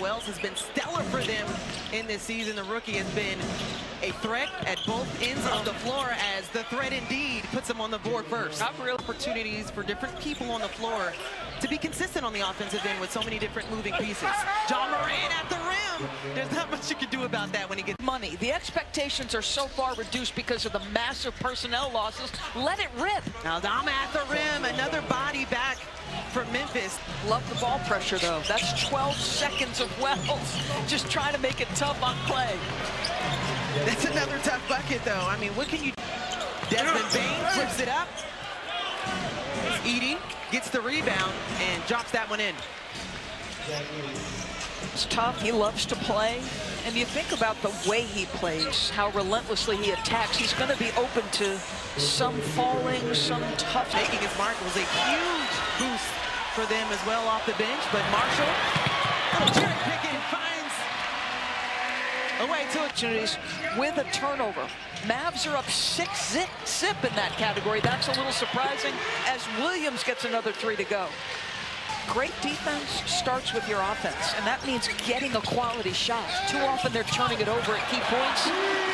Wells has been stellar for them in this season. The rookie has been a threat at both ends of the floor, as the threat indeed puts him on the board first. Not real opportunities for different people on the floor to be consistent on the offensive end with so many different moving pieces. Ja Morant at the rim. There's not much you can do about that when he gets money. The expectations are so far reduced because of the massive personnel losses. Let it rip. Now Dama at the rim, another body back for Memphis. Love the ball pressure, though. That's 12 seconds of Wells just trying to make it tough on Clay. That's another tough bucket, though. I mean, what can you... Desmond Bane flips it up. Edie gets the rebound and drops that one in. It's tough. He loves to play. And you think about the way he plays, how relentlessly he attacks. He's going to be open to some falling, some tough. Making his mark was a huge boost for them as well off the bench. But Marshall, little cherry picking, finds a way to opportunities with a turnover. Mavs are up 6-zip in that category. That's a little surprising as Williams gets another 3 to go. Great defense starts with your offense, and that means getting a quality shot. Too often they're turning it over at key points,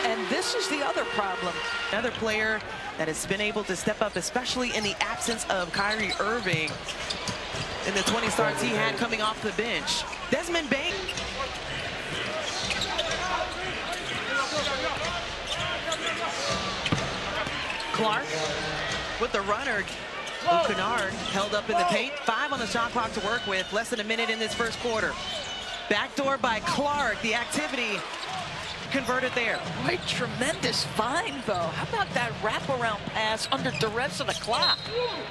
and this is the other problem. Another player that has been able to step up, especially in the absence of Kyrie Irving in the 20 starts he had coming off the bench. Desmond Bane. Clark with the runner. Kennard held up in the paint. 5 on the shot clock to work with. Less than a minute in this first quarter. Backdoor by Clark. The activity converted there. Right, tremendous find, though. How about that wraparound pass under duress of the clock?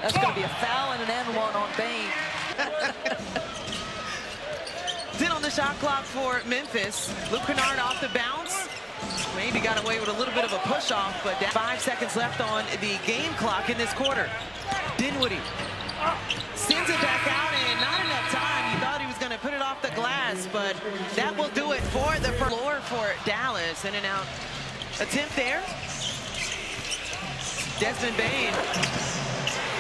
That's going to be a foul and an N1 on Bane. 10 on the shot clock for Memphis. Luke Kennard off the bounce. Maybe got away with a little bit of a push-off, but 5 seconds left on the game clock in this quarter. Dinwiddie sends it back out, and not enough time. He thought he was going to put it off the glass, but that will do it for the floor for Dallas. In and out attempt there. Desmond Bane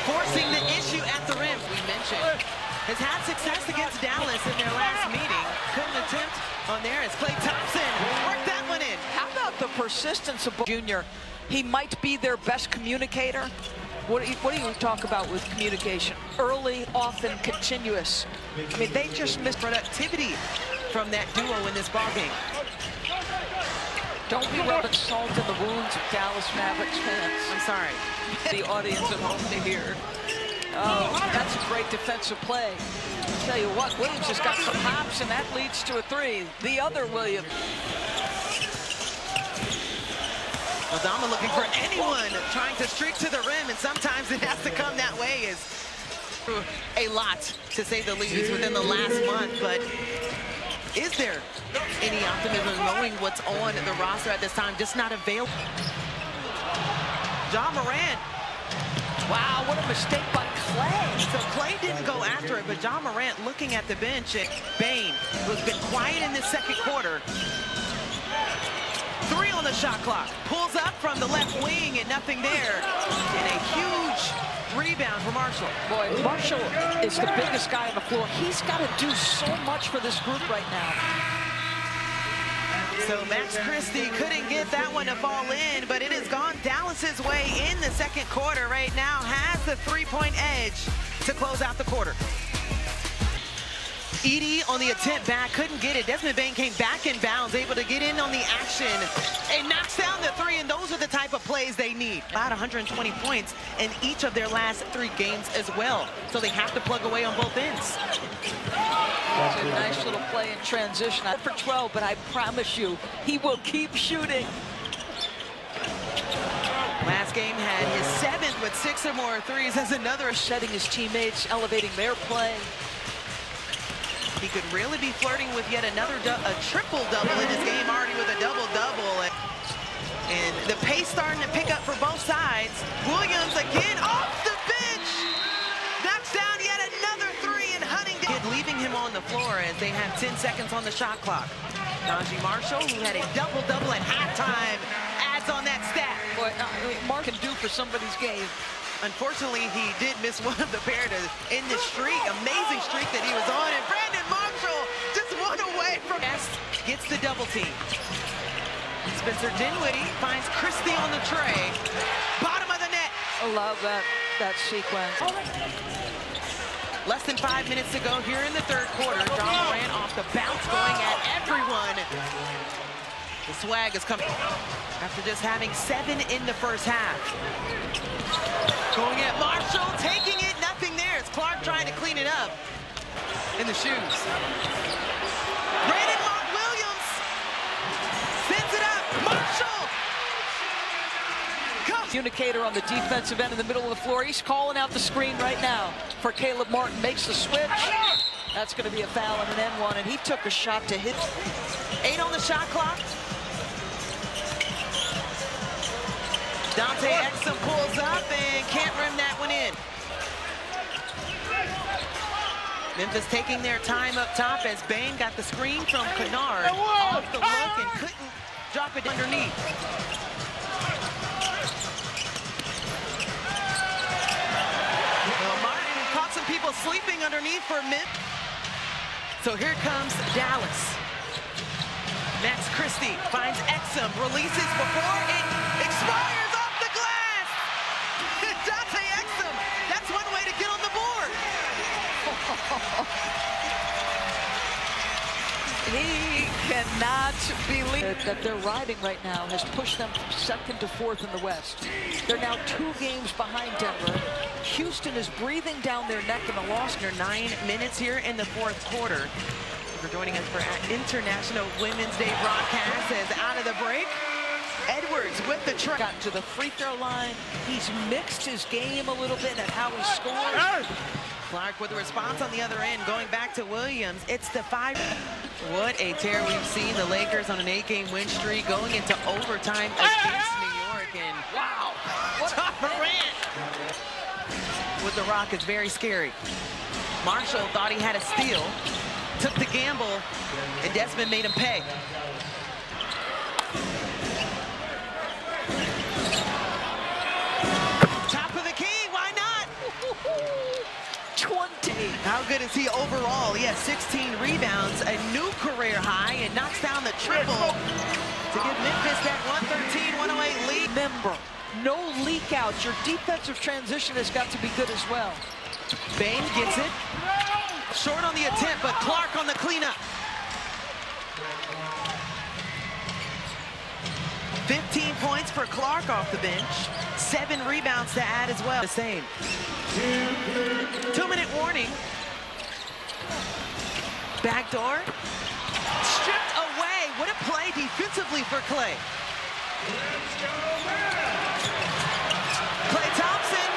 forcing the issue at the rim. We mentioned has had success against Dallas in their last meeting. Couldn't attempt on there as Klay Thompson worked that one in. How about the persistence of Junior? He might be their best communicator. What do you talk about with communication? Early, often, continuous. I mean, they just missed productivity from that duo in this ballgame. Don't be rubbing salt in the wounds of Dallas Mavericks fans. I'm sorry. The audience at home to hear. Oh, that's a great defensive play. I'll tell you what, Williams has got some hops, and that leads to a 3. The other Williams. Adama looking for anyone trying to streak to the rim, and sometimes it has to come that way. Is a lot, to say the least, within the last month. But is there any optimism knowing what's on the roster at this time? Just not available. Ja Morant. Wow, what a mistake by Clay. So Clay didn't go after it, but Ja Morant looking at the bench at Bane, who's been quiet in this second quarter. 3 on the shot clock. Pulls up from the left wing and nothing there. And a huge rebound for Marshall. Boy, Marshall is the biggest guy on the floor. He's got to do so much for this group right now. So Max Christie couldn't get that one to fall in, but it has gone Dallas's way in the second quarter right now. Has the 3-point edge to close out the quarter. Edie on the attempt back, couldn't get it. Desmond Bane came back in bounds, able to get in on the action and knocks down the 3, and those are the type of plays they need. About 120 points in each of their last 3 games as well. So they have to plug away on both ends. That's a nice little play in transition. Not for 12, but I promise you, he will keep shooting. Last game had his 7th with 6 or more threes as another. Setting his teammates, elevating their play. He could really be flirting with yet another triple-double in his game, already with a double-double. And the pace starting to pick up for both sides. Williams again off the bench. Knocks down yet another 3, and Huntington leaving him on the floor as they have 10 seconds on the shot clock. Najee Marshall, who had a double-double at halftime, adds on that stat. Boy, Mark can do rude for somebody's game. Unfortunately, he did miss one of the pair to end this streak, amazing streak that he was on. And Brandon Marshall just one away from gets the double team. Spencer Dinwiddie finds Christie on the tray. Bottom of the net. I love that sequence. Less than 5 minutes to go here in the third quarter. John Morant off the bounce, going at everyone. The swag is coming after just having 7 in the first half. Going at Marshall, taking it, nothing there. It's Clark trying to clean it up in the shoes. Brandon Williams sends it up. Marshall! Communicator on the defensive end in the middle of the floor. He's calling out the screen right now for Caleb Martin. Makes the switch. That's going to be a foul and an N1, and he took a shot to hit. 8 on the shot clock. Dante Exum pulls up and can't rim that one in. Memphis taking their time up top as Bain got the screen from Kennard off the look and couldn't drop it underneath. Well, Martin caught some people sleeping underneath for a minute. So here comes Dallas. Max Christie finds Exum, releases before it expires off the glass. Dante Exum, that's one way to get on the board. He cannot believe that they're riding right now has pushed them from second to fourth in the West. They're now 2 games behind Denver. Houston is breathing down their neck in the loss. After 9 minutes here in the fourth quarter. For joining us for International Women's Day broadcast as out of the break. Edwards with the try. Gotten to the free throw line. He's mixed his game a little bit at how he scores. Clark with a response on the other end, going back to Williams. It's the 5. What a tear we've seen. The Lakers on an 8-game win streak going into overtime against New York. And wow, John Morant with the Rockets, very scary. Marshall thought he had a steal, took the gamble, and Desmond made him pay. Top of the key, why not? 20. How good is he overall? He has 16 rebounds, a new career high, and knocks down the triple to give Memphis that 113-108 lead. Remember, no leak outs. Your defensive transition has got to be good as well. Bain gets it. Short on the attempt, but Clark on the cleanup. 15 points for Clark off the bench. 7 rebounds to add as well. The same. 2-minute warning. Backdoor. Stripped away. What a play defensively for Klay. Klay Thompson.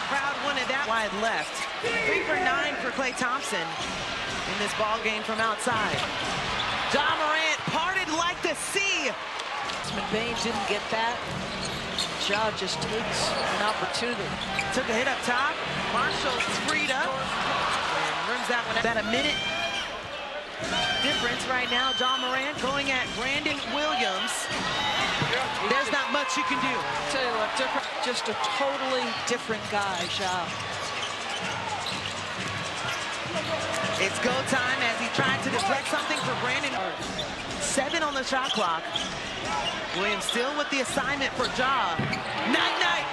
Crowd wanted that wide left. 3 for 9 for Klay Thompson in this ball game from outside. John Morant parted like the sea. Bain didn't get that. Ja just takes an opportunity. Took a hit up top. Marshall's freed up. And rims that one out. About a minute difference right now. John Morant going at Brandon Williams. There's not much you can do. Tell you what, just a totally different guy, Ja. It's go time as he tried to deflect something for Brandon. 7 on the shot clock. Williams still with the assignment for Ja. Night-night.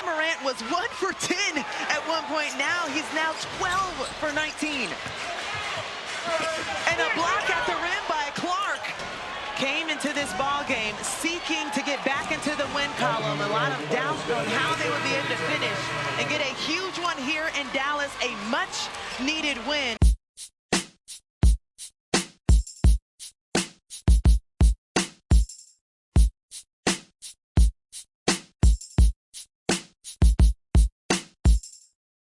Morant was 1 for 10 at one point. Now he's now 12 for 19. And a block at the rim by Clark. Came into this ball game seeking to get back into the win column. A lot of doubt on how they would be able to finish and get a huge one here in Dallas, a much needed win.